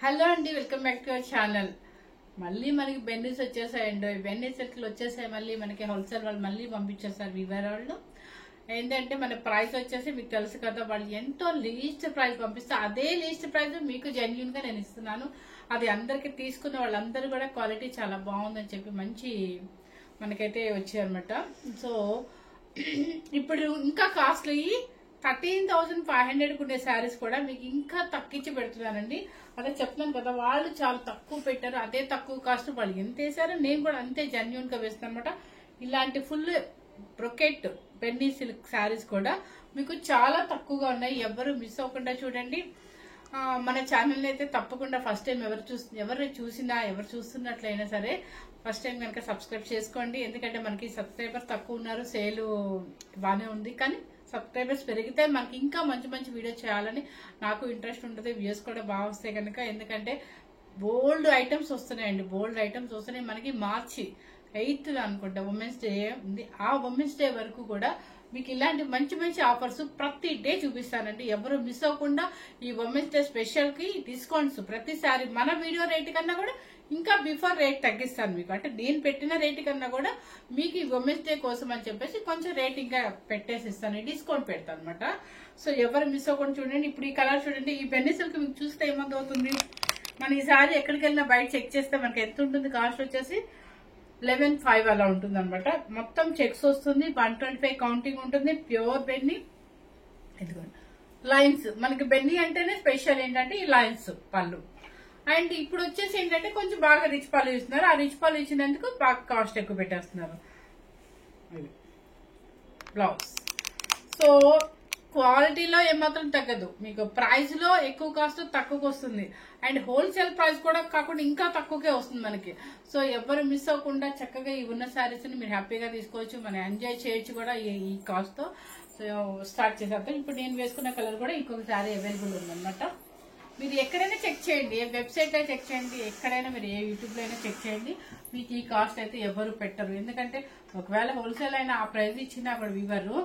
Hello అండి, welcome back to our channel. మళ్ళీ మనకి బెన్నీస్ వచ్చేసాయండి. బెన్నీస్ సెట్లు వచ్చేసాయి. మళ్ళీ మనకి హోల్సేల్ వాళ్ళు మళ్ళీ పంపించేస్తారు వివర్ వాళ్ళు. ఏంటంటే మన ప్రైస్ వచ్చేసి మీకు తెలుసు కదా, వాళ్ళు ఎంతో లీస్ట్ ప్రైస్ పంపిస్తే అదే లీస్ట్ ప్రైస్ మీకు జెన్యున్ గా నేను ఇస్తున్నాను. అది అందరికి తీసుకున్న వాళ్ళందరూ కూడా క్వాలిటీ చాలా బాగుందని చెప్పి మంచి మనకైతే వచ్చాయన్నమాట. సో ఇప్పుడు ఇంకా కాస్ట్లీ 13,500 ఉండే శారీస్ కూడా మీకు ఇంకా తగ్గించి పెడుతున్నానండి. అదే చెప్తున్నాను కదా, వాళ్ళు చాలా తక్కువ పెట్టారు. అదే తక్కువ కాస్ట్ వాళ్ళు ఎంత వేసారో నేను కూడా అంతే జెన్యున్ గా వేస్తాను అనమాట. ఇలాంటి ఫుల్ బ్రొకెట్ పెన్నీ సిల్క్ శారీస్ కూడా మీకు చాలా తక్కువగా ఉన్నాయి. ఎవరు మిస్ అవ్వకుండా చూడండి. మన ఛానల్ అయితే తప్పకుండా ఫస్ట్ టైం ఎవరు చూస్తున్నట్లయినా సరే ఫస్ట్ టైం కనుక సబ్స్క్రైబ్ చేసుకోండి. ఎందుకంటే మనకి సబ్స్క్రైబర్స్ తక్కువ ఉన్నారు, సేల్ బాగానే ఉంది. కానీ సబ్స్క్రైబర్స్ పెరిగితే మనకి ఇంకా మంచి మంచి వీడియో చేయాలని నాకు ఇంట్రెస్ట్ ఉంటుంది. వ్యూస్ కూడా బాగా వస్తాయి కనుక. ఎందుకంటే బోల్డ్ ఐటమ్స్ వస్తున్నాయండి, బోల్డ్ ఐటమ్స్ వస్తున్నాయి. మనకి మార్చి 8th అనుకుంటా ఉమెన్స్ డే ఉంది. ఆ ఉమెన్స్ డే వరకు కూడా మీకు ఇలాంటి మంచి మంచి ఆఫర్స్ ప్రతి డే చూపిస్తానండి. ఎవరు మిస్ అవ్వకుండా ఈ ఉమెన్స్ డే స్పెషల్ కి డిస్కౌంట్స్ ప్రతిసారి మన వీడియో రేట్ కన్నా కూడా ఇంకా బిఫోర్ రేట్ తగ్గిస్తాను మీకు. అంటే నేను పెట్టిన రేట్ కన్నా కూడా మీకు ఈ ఉమెన్స్ డే కోసం అని చెప్పేసి కొంచెం రేట్ ఇంకా పెట్టేసి ఇస్తాను, డిస్కౌంట్ పెడతాను అనమాట. సో ఎవరు మిస్ అవ్వకుండా చూడండి. ఇప్పుడు ఈ కలర్ చూడండి. ఈ పెన్సిల్కి మీకు చూస్తే ఏమవుతుంది, మన ఈసారి ఎక్కడికి వెళ్ళినా బయట చెక్ చేస్తే మనకి ఎంత ఉంటుంది కాస్ట్ వచ్చేసి 11,500 అలా ఉంటుంది అనమాట. మొత్తం చెక్స్ వస్తుంది, 125 కౌంటింగ్ ఉంటుంది. ప్యూర్ బెన్నీ. ఇదిగోండి లైన్స్. మనకి బెన్నీ అంటేనే స్పెషల్ ఏంటంటే ఈ లైన్స్ పళ్ళు. అండ్ ఇప్పుడు వచ్చేసి ఏంటంటే కొంచెం బాగా రిచ్ పళ్ళు ఇస్తున్నారు. ఆ రిచ్ పళ్ళు ఇచ్చినందుకు బాగా కాస్ట్ ఎక్కువ పెట్టేస్తున్నారు. బ్లౌజ్. సో క్వాలిటీలో ఏమాత్రం తగ్గదు, మీకు ప్రైస్ లో ఎక్కువ కాస్ట్ తక్కువకి వస్తుంది. అండ్ హోల్సేల్ ప్రైస్ కూడా కాకుండా ఇంకా తక్కువకే వస్తుంది మనకి. సో ఎవరు మిస్ అవ్వకుండా చక్కగా ఈ ఉన్న శారీస్ ని మీరు హ్యాపీగా తీసుకోవచ్చు, మనం ఎంజాయ్ చేయొచ్చు కూడా ఈ కాస్ట్ తో. సో స్టార్ట్ చేసేద్దాం. ఇప్పుడు నేను వేసుకున్న కలర్ కూడా ఇంకొక శారీ అవైలబుల్ ఉందన్నమాట. మీరు ఎక్కడైనా చెక్ చేయండి, ఏ వెబ్సైట్ లో చెక్ చేయండి, ఎక్కడైనా మీరు ఏ యూట్యూబ్ లో అయినా చెక్ చేయండి, మీకు ఈ కాస్ట్ అయితే ఎవరు పెట్టరు. ఎందుకంటే ఒకవేళ హోల్సేల్ అయినా ఆ ప్రైస్ ఇచ్చినా అక్కడ వివరు.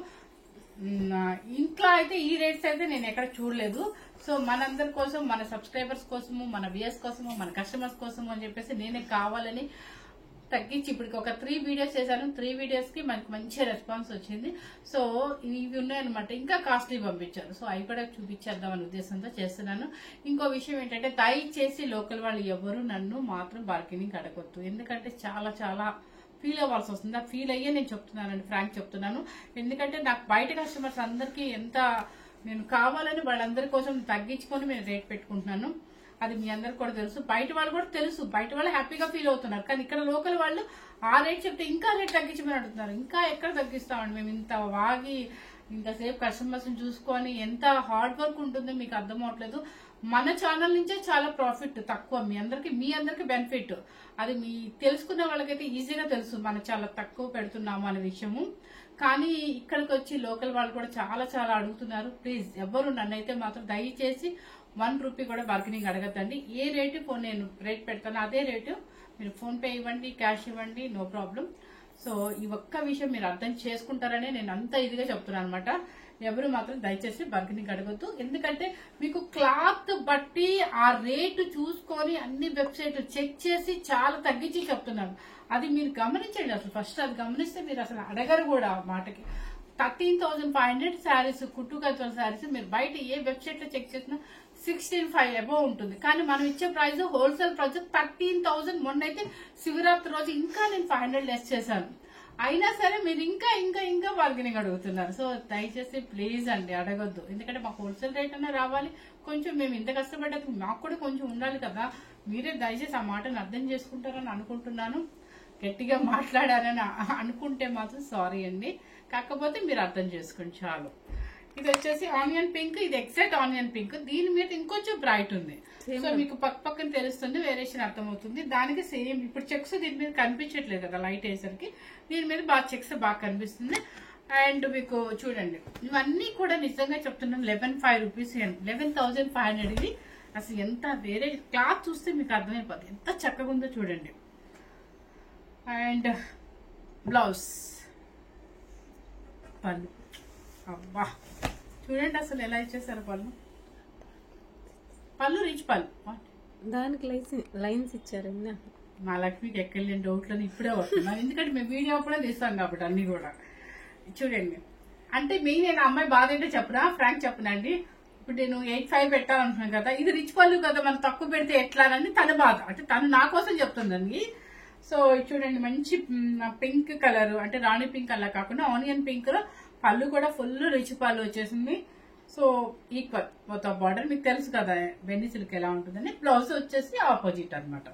ఇంట్లో అయితే ఈ రేట్స్ అయితే నేను ఎక్కడ చూడలేదు. సో మనందరి కోసం, మన సబ్స్క్రైబర్స్ కోసము, మన వ్యూయర్స్ కోసము, మన కస్టమర్స్ కోసము అని చెప్పేసి నేనే కావాలని తగ్గించి ఇప్పటికి ఒక 3 వీడియోస్ చేశాను. 3 వీడియోస్ కి మనకి మంచి రెస్పాన్స్ వచ్చింది. సో ఇవి ఉన్నాయన్నమాట. ఇంకా కాస్ట్లీ పంపించారు. సో అవి కూడా చూపించేద్దాం అనే ఉద్దేశంతో చేస్తున్నాను. ఇంకో విషయం ఏంటంటే దయచేసి లోకల్ వాళ్ళు ఎవరు నన్ను మాత్రం బార్గెనింగ్ అడగొద్దు. ఎందుకంటే చాలా చాలా ఫీల్ అవ్వాల్సి వస్తుంది. ఆ ఫీల్ అయ్యే నేను చెప్తున్నానండి, ఫ్రాంక్ చెప్తున్నాను. ఎందుకంటే నాకు బయట కస్టమర్స్ అందరికీ ఎంత నేను కావాలని వాళ్ళందరి కోసం తగ్గించుకొని నేను రేట్ పెట్టుకుంటున్నాను. అది మీ అందరికి కూడా తెలుసు, బయట వాళ్ళు కూడా తెలుసు. బయట వాళ్ళు హ్యాపీగా ఫీల్ అవుతున్నారు. కానీ ఇక్కడ లోకల్ వాళ్ళు ఆ రేట్ చెప్తే ఇంకా రేట్ తగ్గించమని అడుగుతున్నారు. ఇంకా ఎక్కడ తగ్గిస్తామండి మేము? ఇంత వాగి ఇంతసేపు కస్టమర్స్ చూసుకొని ఎంత హార్డ్ వర్క్ ఉంటుందో మీకు అర్థం అవట్లేదు. మన ఛానల్ నుంచే చాలా ప్రాఫిట్ తక్కువ, మీ అందరికి బెనిఫిట్. అది మీ తెలుసుకున్న వాళ్ళకైతే ఈజీగా తెలుసు మనం చాలా తక్కువ పెడుతున్నాము అనే విషయము. కానీ ఇక్కడికి వచ్చి లోకల్ వాళ్ళు కూడా చాలా చాలా అడుగుతున్నారు. ప్లీజ్ ఎవరు నన్నైతే మాత్రం దయచేసి 1 రూపీ కూడా బార్గెనింగ్ అడగద్దండి. ఏ రేటు నేను రేట్ పెడతాను అదే రేటు మీరు ఫోన్ పే ఇవ్వండి, క్యాష్ ఇవ్వండి, నో ప్రాబ్లం. సో ఈ ఒక్క విషయం మీరు అర్థం చేసుకుంటారనే నేను అంత ఇదిగా చెప్తున్నాను అనమాట. ఎవరు మాత్రం దయచేసి బార్గెనింగ్ అడగద్దు. ఎందుకంటే మీకు క్లాత్ బట్టి ఆ రేటు చూసుకొని అన్ని వెబ్సైట్లు చెక్ చేసి చాలా తగ్గించి చెప్తున్నాను. అది మీరు గమనించండి. అసలు ఫస్ట్ అది గమనిస్తే మీరు అసలు అడగరు కూడా మాటకి. 13,500 శారీస్, కుట్టు కల్చర్ శారీస్ మీరు బయట ఏ వెబ్సైట్ లో చెక్ చేసినా 16,500 అబోవ్ ఉంటుంది. కానీ మనం ఇచ్చే ప్రైస్ హోల్సేల్ ప్రైస్ 13,000. మొన్నైతే శివరాత్రి రోజు ఇంకా నేను 500 లెస్ చేశాను. అయినా సరే మీరు ఇంకా ఇంకా ఇంకా బార్గెనింగ్ అడుగుతున్నారు. సో దయచేసి ప్లీజ్ అండి అడగొద్దు. ఎందుకంటే మాకు హోల్సేల్ రేట్ అన్నా రావాలి. కొంచెం మేము ఇంత కష్టపడ్డది మాకు కూడా కొంచెం ఉండాలి కదా. మీరే దయచేసి ఆ మాటను అర్థం చేసుకుంటారని అనుకుంటున్నాను. గట్టిగా మాట్లాడారని అనుకుంటే మాత్రం సారీ అండి. కాకపోతే మీరు అర్థం చేసుకోండి చాలు. ఇది వచ్చేసి ఆనియన్ పింక్. ఇది ఎగ్జాక్ట్ ఆనియన్ పింక్. దీని మీద ఇంకొంచెం బ్రైట్ ఉంది. సో మీకు పక్కన తెలుస్తుంది, వేరియేషన్ అర్థమవుతుంది. దానికి సేమ్ ఇప్పుడు చెక్స్ దీని మీద కనిపించట్లేదు కదా లైట్ వేసరికి. దీని మీద బాగా చెక్స్ బాగా కనిపిస్తుంది. అండ్ మీకు చూడండి ఇవన్నీ కూడా నిజంగా చెప్తున్నాను 11,500 రూపీస్, 11,500. ఇది అసలు ఎంత వేరే క్లాత్ చూస్తే మీకు అర్థమైపోతుంది ఎంత చక్కగా ఉందో చూడండి. అండ్ బ్లౌజ్ పళ్ళు, అబ్బా చూడండి అసలు ఎలా ఇచ్చేసారు పళ్ళు. పళ్ళు రిచ్ పళ్ళు. దానికి లైన్స్ ఇచ్చారండి. మా లక్ష్మికి ఎక్కడలేని డౌట్లని ఇప్పుడే వస్తున్నాను, ఎందుకంటే మేము వీడియో కూడా తీస్తాం కాబట్టి అన్ని కూడా. చూడండి, అంటే మెయిన్ నేను అమ్మాయి బాధ ఏంటో చెప్పరా, ఫ్రాంక్ చెప్పనండి. ఇప్పుడు నేను 8.5 పెట్టాలనుకున్నాను కదా, ఇది రిచ్ పళ్ళు కదా, మనం తక్కువ పెడితే ఎట్లా అని తన బాధ, అంటే తను నా కోసం చెప్తుందండి. సో చూడండి, మంచి పింక్ కలర్, అంటే రాణి పింక్ అలా కాకుండా ఆనియన్ పింక్ లో పళ్ళు కూడా ఫుల్ రిచ్ పళ్ళు వచ్చేసింది. సో ఈక్వల్ మొత్తం బార్డర్ మీకు తెలుసు కదా బెన్నీ సిల్క్ ఎలా ఉంటుందని. బ్లౌజ్ వచ్చేసి ఆపోజిట్ అన్నమాట.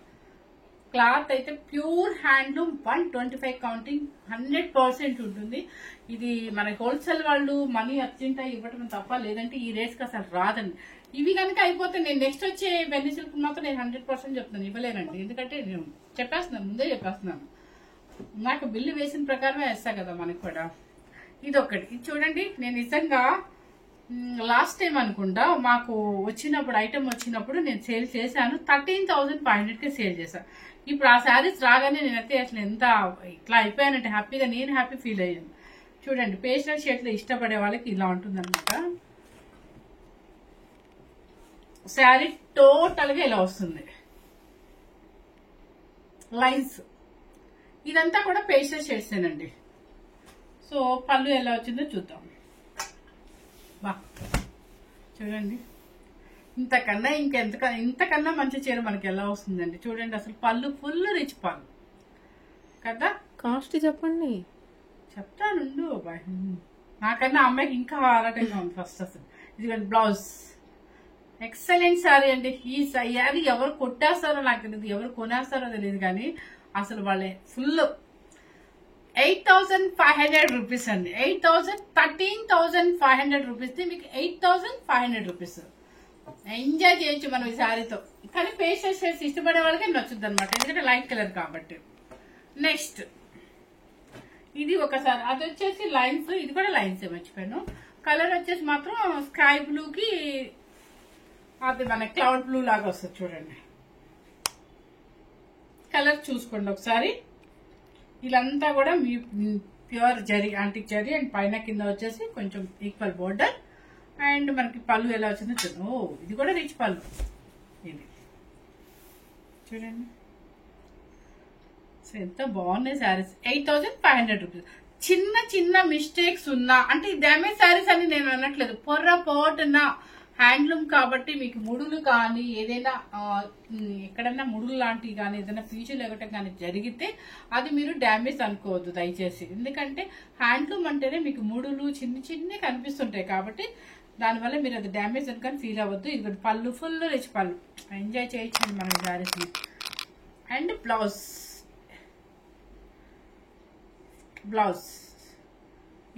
క్లాత్ అయితే ప్యూర్ హ్యాండ్లూమ్ 125 కౌంటింగ్ 100% ఉంటుంది. ఇది మన హోల్సేల్ వాళ్ళు మనీ అర్జెంట్ ఇవ్వటం తప్ప, లేదంటే ఈ రేట్స్కి అసలు రాదండి. ఇవి కనుక అయిపోతే నేను నెక్స్ట్ వచ్చే బెన్నీ సిల్క్ మాత్రం నేను 100% చెప్తాను, ఇవ్వలేనండి. ఎందుకంటే నేను చెప్పేస్తున్నాను, ముందే చెప్పేస్తున్నాను, నాకు బిల్లు వేసిన ప్రకారమే వేస్తా కదా మనకి కూడా. ఇది ఒకటి. ఇది చూడండి, నేను నిజంగా లాస్ట్ టైం అనుకుంటా మాకు వచ్చినప్పుడు ఐటమ్ వచ్చినప్పుడు నేను సేల్ చేశాను, 13,500కి సేల్ చేశాను. ఇప్పుడు ఆ శారీస్ రాగానే నేనైతే అసలు ఎంత ఇట్లా అయిపోయానంటే హ్యాపీగా, నేను హ్యాపీ ఫీల్ అయ్యాను. చూడండి, పేస్టల్ షేడ్లో ఇష్టపడే వాళ్ళకి ఇలా ఉంటుంది అనమాట. శారీ టోటల్ గా ఇలా వస్తుంది, లైన్స్ ఇదంతా కూడా పేస్టల్ షేడ్స్ ఏనండి. సో పళ్ళు ఎలా వచ్చిందో చూద్దాం. బా చూడండి, ఇంతకన్నా ఇంతకన్నా మంచి చీర మనకి ఎలా వస్తుందండి. చూడండి, అసలు పళ్ళు ఫుల్ రిచ్ పళ్ళు కదా. కాస్ట్ చెప్పండి. చెప్తాను, నాకన్నా అమ్మాయికి ఇంకా ఆరాటంగా ఉంది ఫస్ట్. అసలు ఇది బ్లౌజ్ ఎక్సలెంట్ శారీ అండి. ఈ శారీ ఎవరు కొట్టేస్తారో నాకు తెలియదు, ఎవరు కొనేస్తారో తెలియదు, కానీ అసలు వాళ్ళే ఫుల్ 8,500 రూపీస్ అండి. 13,500 రూపీస్ మీకు 8,500 రూపీస్ ఎంజాయ్ చేయొచ్చు మనం ఈ శారీతో. కానీ పేస్టల్ షేడ్స్ ఇష్టపడే వాళ్ళకి నచ్చుద్ది అనమాట, ఎందుకంటే లైట్ కలర్ కాబట్టి. నెక్స్ట్ ఇది ఒకసారి, అది వచ్చేసి లైన్స్, ఇది కూడా లైన్స్ మర్చిపోయాను. కలర్ వచ్చేసి మాత్రం స్కై బ్లూకి అది మన క్లౌడ్ బ్లూ లాగా వస్తుంది. చూడండి, కలర్ చూసుకోండి ఒకసారి. ఇదంతా కూడా మీ pure zari, antique zari, and పైన కింద వచ్చేసి కొంచెం ఈక్వల్ బోర్డర్. అండ్ మనకి పళ్ళు ఎలా వచ్చిందో చూద్దాం. ఓ ఇది కూడా రిచ్ పళ్ళు. ఇది చూడండి, సో ఎంత బాగున్నాయి శారీస్. 8,500 రూపీస్. చిన్న చిన్న మిస్టేక్స్ ఉన్నా, అంటే డ్యామేజ్ శారీస్ అని నేను అనట్లేదు, పొర్రపోటున హ్యాండ్లూమ్ కాబట్టి మీకు ముడులు కానీ ఏదైనా ఎక్కడన్నా ముడులు లాంటివి కానీ ఏదైనా పీచులు ఎగటం కానీ జరిగితే అది మీరు డ్యామేజ్ అనుకోవద్దు దయచేసి. ఎందుకంటే హ్యాండ్లూమ్ అంటేనే మీకు ముడులు చిన్న చిన్నవి కనిపిస్తుంటాయి కాబట్టి దానివల్ల మీరు అది డ్యామేజ్ అనుకొని ఫీల్ అవ్వద్దు. ఇది పళ్ళు ఫుల్ రిచ్ పళ్ళు, ఎంజాయ్ చేయొచ్చండి మనం శారీస్ని. అండ్ బ్లౌజ్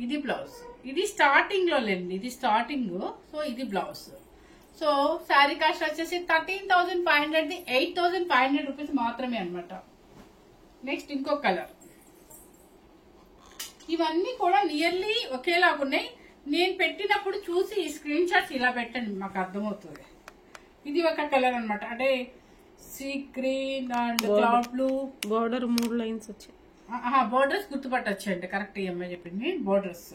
ఇది బ్లౌజ్, ఇది స్టార్టింగ్ లో లేండి, ఇది స్టార్టింగ్. సో ఇది బ్లౌజ్. సో శారీ కాస్ట్ వచ్చేసి 13,500ది 8,500 రూపీస్ మాత్రమే అనమాట. నెక్స్ట్ ఇంకో కలర్. ఇవన్నీ కూడా నియర్లీ ఒకేలాగా ఉన్నాయి. నేను పెట్టినప్పుడు చూసి ఈ స్క్రీన్ షాట్స్ ఇలా పెట్టండి, మాకు అర్థమవుతుంది. ఇది ఒక కలర్ అనమాట, అంటే sea green and cloud blue. Border 3 lines వచ్చాయి. బోర్డర్స్ గుర్తుపట్టొచ్చండి, కరెక్ట్ అమ్మాయి చెప్పింది. బోర్డర్స్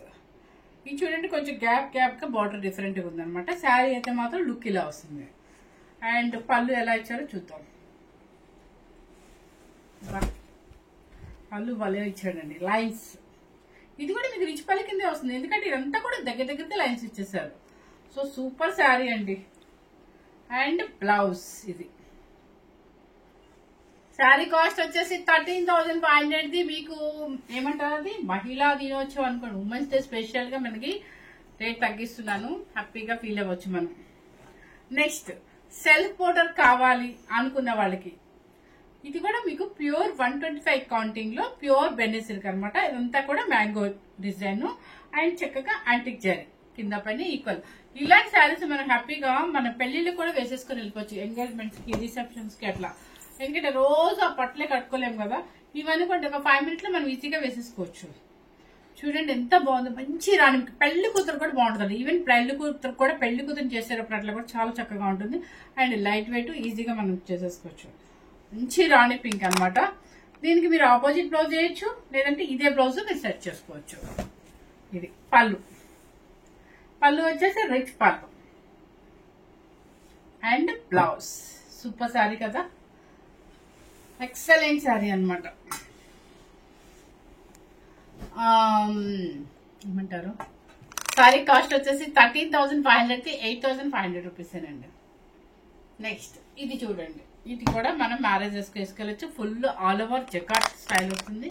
ఇది చూడండి, కొంచెం గ్యాప్ గా బార్డర్ డిఫరెంట్ గా ఉందన్నమాట. శారీ అయితే మాత్రం లుక్ ఇలా వస్తుంది. అండ్ పళ్ళు ఎలా ఇచ్చారో చూద్దాం. పళ్ళు భలే ఇచ్చాడండి, లైన్స్. ఇది కూడా మీకు రిచ్ పళ్ళు కిందే వస్తుంది, ఎందుకంటే ఇదంతా కూడా దగ్గర లైన్స్ ఇచ్చేసారు. సో సూపర్ శారీ అండి. అండ్ బ్లౌజ్ ఇది. శారీ కాస్ట్ వచ్చేసి 13,500ది. మీకు ఏమంటారు, అది మహిళా దినోత్సవం అనుకోండి, ఉమెన్స్ డే స్పెషల్ గా మనకి రేట్ తగ్గిస్తున్నాను, హ్యాపీగా ఫీల్ అవ్వచ్చు మనం. నెక్స్ట్ సెల్ఫ్ బోర్డర్ కావాలి అనుకున్న వాళ్ళకి ఇది కూడా మీకు ప్యూర్ 125 కౌంటింగ్ లో ప్యూర్ బెన్నీ సిల్క్ అనమాట. ఇదంతా కూడా మ్యాంగో డిజైన్ అండ్ చక్కగా యాంటిక్ జరీ కింద పైన ఈక్వల్. ఇలాంటి శారీస్ మనం హ్యాపీగా మన పెళ్లిళ్ళు కూడా వేసేసుకుని వెళ్ళిపోవచ్చు, ఎంగేజ్మెంట్స్ కి, రిసెప్షన్స్ కి అట్లా. ఎందుకంటే రోజు ఆ పట్లే కట్టుకోలేము కదా, ఇవన్నీ కొంటే ఒక 5 minutes లో మనం ఈజీగా వేసేసుకోవచ్చు. చూడండి ఎంత బాగుంది, మంచి రాణి. పెళ్లి కూతురు కూడా బాగుంటుంది, ఈవెన్ పెళ్లి కూతురు కూడా పెళ్లి కూతురు చేసేటప్పుడు అట్లా కూడా చాలా చక్కగా ఉంటుంది. అండ్ లైట్ వెయిట్, ఈజీగా మనం చేసేసుకోవచ్చు. మంచి రాణి పింక్ అనమాట. దీనికి మీరు ఆపోజిట్ బ్లౌజ్ చేయొచ్చు, లేదంటే ఇదే బ్లౌజ్ మీరు సెట్ చేసుకోవచ్చు. ఇది పళ్ళు వచ్చేసి రిచ్ పళ్ళు అండ్ బ్లౌజ్. సూపర్ శారీ కదా, ఎక్సలెంట్ శారీ అనమాట. ఏమంటారు, శారీ కాస్ట్ వచ్చేసి 13,500 కి 8,500 రూపీస్ అండి. నెక్స్ట్ ఇది చూడండి, ఇది కూడా మనం మ్యారేజెస్ కి వేసుకెళ్ళచ్చు. ఫుల్ ఆల్ ఓవర్ జకాట్ స్టైల్ వస్తుంది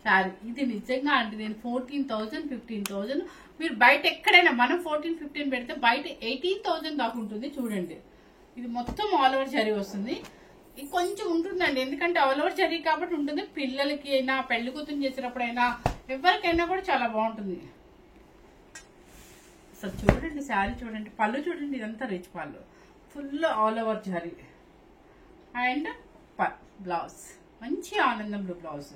శారీ. ఇది నిజంగా అంటే నేను 14,000 15,000 మీరు బయట ఎక్కడైనా మనం 14-15 పెడితే బయట 18,000 దాకా ఉంటుంది. చూడండి ఇది మొత్తం ఆల్ ఓవర్ జరీ వస్తుంది. ఇది కొంచెం ఉంటుందండి, ఎందుకంటే ఆల్ ఓవర్ జరీ కాబట్టి ఉంటుంది. పిల్లలకి అయినా పెళ్లి కూతురు చేసినప్పుడైనా ఎవరికైనా కూడా చాలా బాగుంటుంది. అసలు చూడండి శారీ చూడండి, పళ్ళు చూడండి, ఇదంతా రిచ్ పళ్ళు, full all over zari. And blouse మంచి ఆనందం బ్లూ బ్లౌజ్.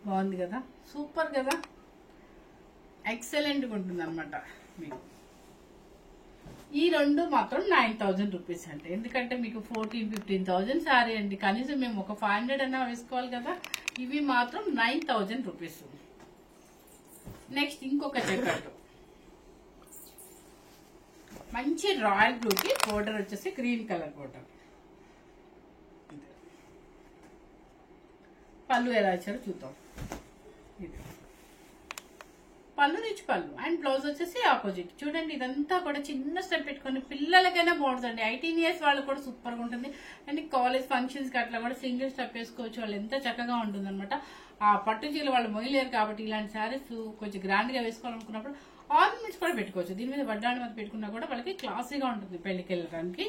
బాగుంది కదా, సూపర్ కదా, ఎక్సలెంట్గా ఉంటుంది అనమాట మీకు. ఈ రెండు మాత్రం 9,000 రూపీస్ అండి, ఎందుకంటే మీకు 14-15,000 శారీ అండి, కనీసం మేము ఒక 500 అన్నా వేసుకోవాలి కదా. ఇవి మాత్రం 9,000 రూపీస్. నెక్స్ట్ ఇంకొక జకాట్ మంచి రాయల్ బ్లూకి బోర్డర్ వచ్చేసి గ్రీన్ కలర్ బోర్డర్. పళ్ళు ఎలా ఇచ్చారో చూద్దాం. ఇది పళ్ళు రిచ్ పళ్ళు అండ్ బ్లౌజ్ వచ్చేసి ఆపోజిట్. చూడండి ఇదంతా కూడా చిన్న స్టెప్ పెట్టుకుని పిల్లలకైనా బాగుంటుంది. 18 years వాళ్ళు కూడా సూపర్ గా ఉంటుంది. అండ్ కాలేజ్ ఫంక్షన్స్ కి అట్లా కూడా సింగిల్ స్టెప్ వేసుకోవచ్చు. వాళ్ళు ఎంత చక్కగా ఉంటుంది అనమాట. ఆ పట్టు చీరలు వాళ్ళు మొయ్యలేరు కాబట్టి ఇలాంటి శారీస్ కొంచెం గ్రాండ్ గా వేసుకోవాలనుకున్నప్పుడు ఆర్నమెంట్స్ కూడా పెట్టుకోవచ్చు. దీని మీద వడ్డాణి మీద పెట్టుకున్నా కూడా వాళ్ళకి క్లాసీగా ఉంటుంది పెళ్లికి వెళ్ళడానికి,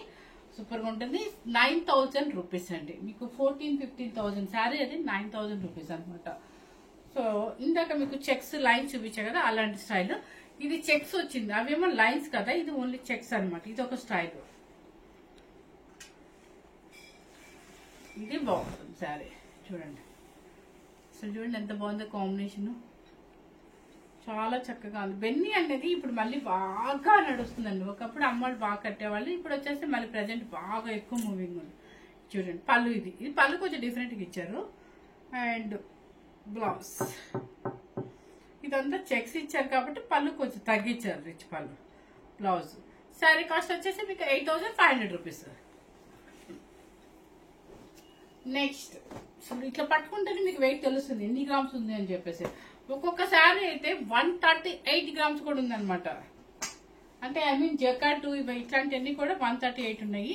సూపర్ గా ఉంటుంది. 9,000 రూపీస్ అండి. మీకు 14-15,000 శారీ అది 9,000 రూపీస్ అనమాట. సో ఇందాక మీకు చెక్స్ లైన్స్ చూపించా కదా, అలాంటి స్టైల్. ఇది చెక్స్ వచ్చింది, అవేమో లైన్స్ కదా, ఇది ఓన్లీ చెక్స్ అనమాట. ఇది ఒక స్టైల్, ఇది బాగుంటుంది శారీ. చూడండి అసలు చూడండి ఎంత బాగుందో కాంబినేషన్, చాలా చక్కగా ఉంది. బెన్నీ అనేది ఇప్పుడు మళ్ళీ బాగా నడుస్తుందండి. ఒకప్పుడు అమ్మవాళ్ళు బాగా కట్టేవాళ్ళు, ఇప్పుడు వచ్చేసి మళ్ళీ ప్రజెంట్ బాగా ఎక్కువ మూవింగ్ ఉంది. చూడండి పళ్ళు, ఇది పళ్ళు కొంచెం డిఫరెంట్గా ఇచ్చారు. అండ్ బ్లౌజ్ ఇదంతా చెక్స్ ఇచ్చారు కాబట్టి పళ్ళు కొంచెం తగ్గించారు, రిచ్ పళ్ళు. బ్లౌజ్ శారీ కాస్ట్ వచ్చేసి మీకు 8,500 రూపీస్. నెక్స్ట్ ఇట్లా పట్టుకుంటేనే మీకు వెయిట్ తెలుస్తుంది ఎన్ని గ్రామ్స్ ఉంది అని చెప్పేసి. ఒక్కొక్క శారీ అయితే 138 గ్రామ్స్ కూడా ఉందన్నమాట. అంటే ఐ మీన్ జకాట్ ఇట్లాంటివన్నీ కూడా 138 ఉన్నాయి.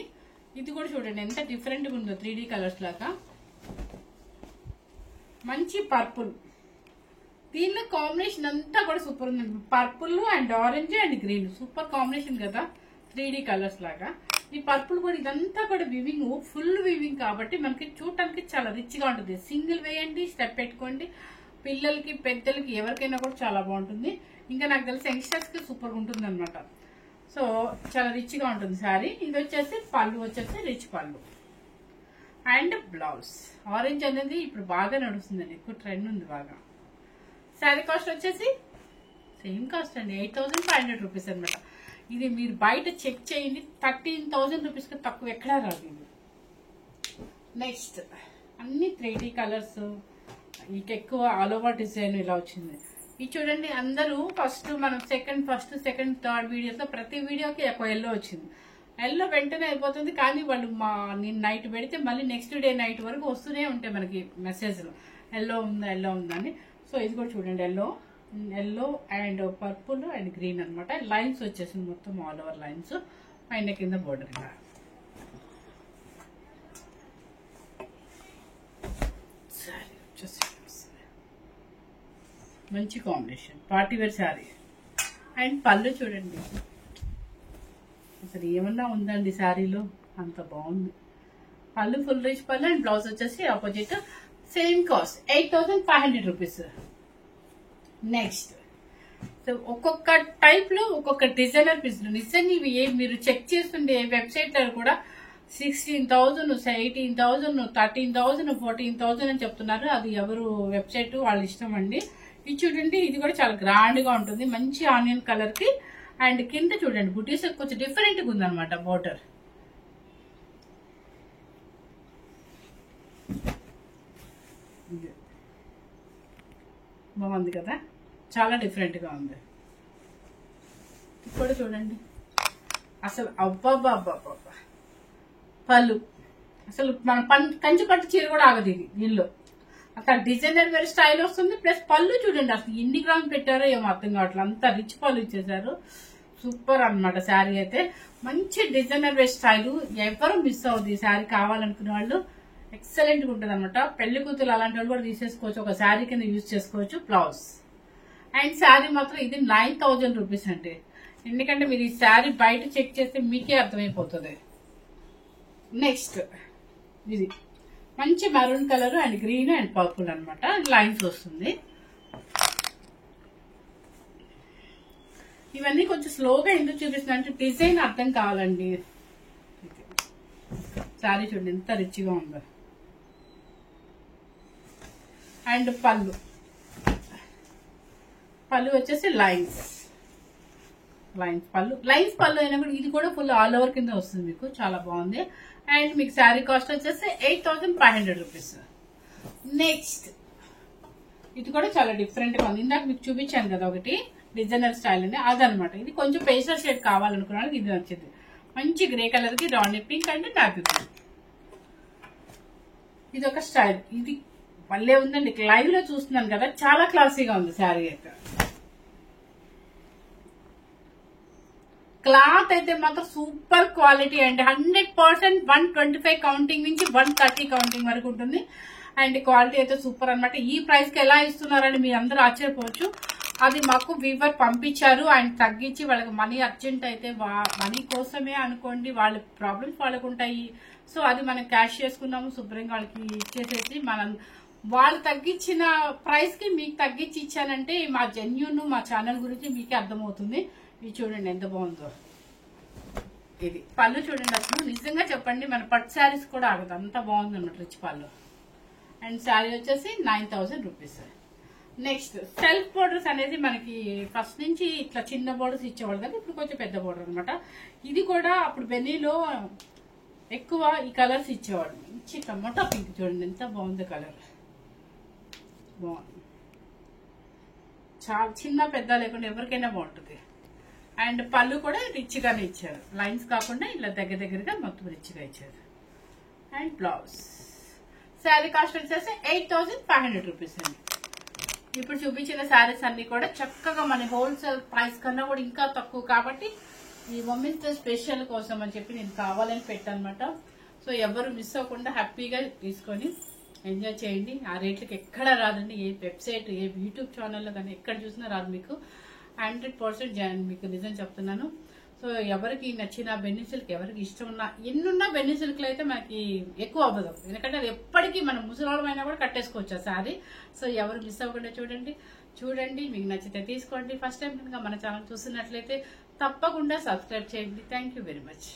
ఇది కూడా చూడండి ఎంత డిఫరెంట్ గా ఉందో, 3D కలర్స్ లాగా. మంచి పర్పుల్, దీనిలో కాంబినేషన్ అంతా కూడా సూపర్ ఉంది. Purple and orange and green super combination కదా, 3D కలర్స్ లాగా. ఈ పర్పుల్ కూడా ఇదంతా కూడా వివింగ్, ఫుల్ వివింగ్ కాబట్టి మనకి చూడటానికి చాలా రిచ్ గా ఉంటుంది. సింగిల్ వేయండి, స్టెప్ పెట్టుకోండి, పిల్లలకి పెద్దలకి ఎవరికైనా కూడా చాలా బాగుంటుంది. ఇంకా నాకు తెలిసి యంగ్స్టర్స్ కి సూపర్ ఉంటుంది అనమాట. సో చాలా రిచ్ గా ఉంటుంది శారీ. ఇది వచ్చేసి పళ్ళు వచ్చేసి రిచ్ పళ్ళు అండ్ బ్లౌజ్. ఆరెంజ్ అనేది ఇప్పుడు బాగా నడుస్తుందండి, ఎక్కువ ట్రెండ్ ఉంది బాగా. శారీ కాస్ట్ వచ్చేసి సేమ్ కాస్ట్ అండి, 8,500 రూపీస్ అనమాట. ఇది మీరు బయట చెక్ చేయండి, 13,000 రూపీస్ కి తక్కువ ఎక్కడా రాదు ఇది. నెక్స్ట్ అన్ని 3D కలర్స్, ఇక ఎక్కువ ఆల్ ఓవర్ డిజైన్ ఇలా వచ్చింది. ఇది చూడండి అందరూ మనం ఫస్ట్ సెకండ్ థర్డ్ వీడియోస్ ప్రతి వీడియోకి ఒక ఎల్లో వచ్చింది. ఎల్లో వెంటనే అయిపోతుంది, కానీ వాళ్ళు నేను నైట్ పెడితే మళ్ళీ నెక్స్ట్ డే నైట్ వరకు వస్తూనే ఉంటాయి మనకి మెసేజ్లు, ఎల్లో ఉందా అని. సో ఇది కూడా చూడండి yellow and purple and green అనమాట. లైన్స్ వచ్చేసింది మొత్తం ఆల్ ఓవర్ లైన్స్, పైన కింద బోర్డర్ ఇలా. మంచి combination party wear sari. And పళ్ళు చూడండి అసలు ఏమన్నా ఉందండి శారీలో, అంత బాగుంది. పళ్ళు ఫుల్ రిచ్ పళ్ళు అండ్ బ్లౌజ్ వచ్చేసి opposite. Same cost 8,500 rupees. Next ఒక్కొక్క టైప్ లో ఒక్కొక్క డిజైనర్ పీసులు నిజంగా ఇవి మీరు చెక్ చేస్తుండే వెబ్సైట్ లో కూడా 16,000, 18,000, 13,000, 14,000 అని చెప్తున్నారు. అది ఎవరు వెబ్సైట్ వాళ్ళ ఇష్టం అండి. ఇది చూడండి, ఇది కూడా చాలా గ్రాండ్ గా ఉంటుంది, మంచి ఆనియన్ కలర్ కి. అండ్ కింద చూడండి బుటీస్ కొంచెం డిఫరెంట్ గా ఉందన్నమాట బోర్డర్. బాగుంది కదా, చాలా డిఫరెంట్ గా ఉంది. కూడా చూడండి అసలు అబ్బబ్బబ్బబ్బ పళ్ళు అసలు మన కంచి పట్టు చీర కూడా ఆగదు ఇది దీనిలో అక్కడ డిజైనర్ వేరే స్టైల్ వస్తుంది ప్లస్ పళ్ళు చూడండి అసలు ఎన్ని గ్రాములు పెట్టారో ఏమో అర్థం కావట్లేదు అంత రిచ్ పళ్ళు ఇచ్చేసారు సూపర్ అన్నమాట శారీ అయితే మంచి డిజైనర్ వేర్ స్టైల్ ఎవరు మిస్ అవుతుంది ఈ శారీ కావాలనుకునే వాళ్ళు ఎక్సలెంట్ గా ఉంటుంది అనమాట పెళ్లి కూతురు అలాంటి వాళ్ళు కూడా తీసేసుకోవచ్చు ఒక శారీ కింద యూజ్ చేసుకోవచ్చు బ్లౌజ్ అండ్ శారీ మాత్రం ఇది 9,000 రూపీస్ అండి ఎందుకంటే మీరు ఈ శారీ బయట చెక్ చేస్తే మీకే అర్థమైపోతుంది నెక్స్ట్ ఇది మంచి maroon colour and green and purple అనమాట లైన్స్ వస్తుంది ఇవన్నీ కొంచెం స్లోగా ఎందుకు చూపిస్తున్నా అంటే డిజైన్ అర్థం కావాలండి శారీ చూడండి ఎంత రిచ్గా ఉందో అండ్ పళ్ళు వచ్చేసి లైన్స్ పళ్ళు అయినా కూడా ఇది కూడా ఫుల్ ఆల్ ఓవర్ కింద వస్తుంది మీకు చాలా బాగుంది అండ్ మీకు శారీ కాస్ట్ వచ్చేసి 8,500 రూపీస్ నెక్స్ట్ ఇది కూడా చాలా డిఫరెంట్ గా ఉంది ఇందాక మీకు చూపించాను కదా ఒకటి డిజైనర్ స్టైల్ అని అదనమాట ఇది కొంచెం పేస్టల్ షేడ్ కావాలనుకున్నాను ఇది వచ్చింది మంచి గ్రే కలర్ కి రాణి పింక్ అండ్ నాపీ పింక్ ఇది ఒక స్టైల్ ఇది మళ్ళీ ఉందండి లైవ్ లో చూస్తున్నాను కదా చాలా క్లాసీగా ఉంది శారీ యొక్క క్లాత్ అయితే మాత్రం సూపర్ క్వాలిటీ అండి 100% 125 కౌంటింగ్ నుంచి 130 కౌంటింగ్ వరకు ఉంటుంది అండ్ క్వాలిటీ అయితే సూపర్ అనమాట ఈ ప్రైస్ కి ఎలా ఇస్తున్నారని మీరు అందరూ ఆశ్చర్యపోవచ్చు అది మాకు వీవర్ పంపించారు అండ్ తగ్గించి వాళ్ళకి మనీ అర్జెంట్ అయితే మనీ కోసమే అనుకోండి వాళ్ళ ప్రాబ్లమ్స్ వాళ్ళకు ఉంటాయి సో అది మనం క్యాష్ చేసుకున్నాము శుభ్రంగా వాళ్ళకి ఇచ్చేసేసి మనం వాళ్ళు తగ్గించిన ప్రైస్ కి మీకు తగ్గించి ఇచ్చానంటే మా జెన్యూన్ మా ఛానల్ గురించి మీకే అర్థమవుతుంది ఇది చూడండి ఎంత బాగుందో ఇది పళ్ళు చూడండి అసలు నిజంగా చెప్పండి మన పట్టు శారీస్ కూడా ఆగదు అంత బాగుంది అన్నమాట రిచ్ పళ్ళు అండ్ శారీ వచ్చేసి 9,000 రూపీస్ నెక్స్ట్ సెల్ఫ్ బోర్డర్స్ అనేది మనకి ఫస్ట్ నుంచి ఇట్లా చిన్న బోర్డర్స్ ఇచ్చేవాళ్ళు కదా ఇప్పుడు కొంచెం పెద్ద బోర్డర్ అనమాట ఇది కూడా అప్పుడు బెన్నీలో ఎక్కువ ఈ కలర్స్ ఇచ్చేవాడు మంచి టమాటా పింక్ చూడండి ఎంత బాగుంది కలర్ బాగుంది చాలా చిన్న పెద్ద లేకుండా ఎవరికైనా బాగుంటుంది అండ్ పళ్ళు కూడా రిచ్ గానే ఇచ్చారు లైన్స్ కాకుండా ఇలా దగ్గరగా మొత్తం రిచ్ గా ఇచ్చారు అండ్ బ్లౌజ్ శారీ కాస్ట్ వచ్చేసి 8,500 రూపీస్ అండి ఇప్పుడు చూపించిన శారీస్ అన్ని కూడా చక్కగా మన హోల్సేల్ ప్రైస్ కన్నా కూడా ఇంకా తక్కువ కాబట్టి ఈ ఉమెన్స్ డే స్పెషల్ కోసం అని చెప్పి నేను కావాలని పెట్టానమాట సో ఎవరు మిస్ అవ్వకుండా హ్యాపీగా తీసుకొని ఎంజాయ్ చేయండి ఆ రేట్లకి ఎక్కడ రాదండి ఏ వెబ్సైట్ ఏ యూట్యూబ్ ఛానల్లో కానీ ఎక్కడ చూసినా రాదు మీకు 100% మీకు నిజం చెప్తున్నాను సో ఎవరికి నచ్చిన బెన్నీ సిల్క్ ఎవరికి ఇష్టం ఉన్నా ఎన్నున్నా బెన్నీ సిల్క్లు అయితే మనకి ఎక్కువ అవ్వదు ఎందుకంటే అది ఎప్పటికీ మనం ముసలాడమైనా కూడా కట్టేసుకోవచ్చు ఆ శారీ సో ఎవరు మిస్ అవ్వకుండా చూడండి మీకు నచ్చితే తీసుకోండి ఫస్ట్ టైం కనుక మన ఛానల్ చూస్తున్నట్లయితే తప్పకుండా సబ్స్క్రైబ్ చేయండి థ్యాంక్ యూ వెరీ మచ్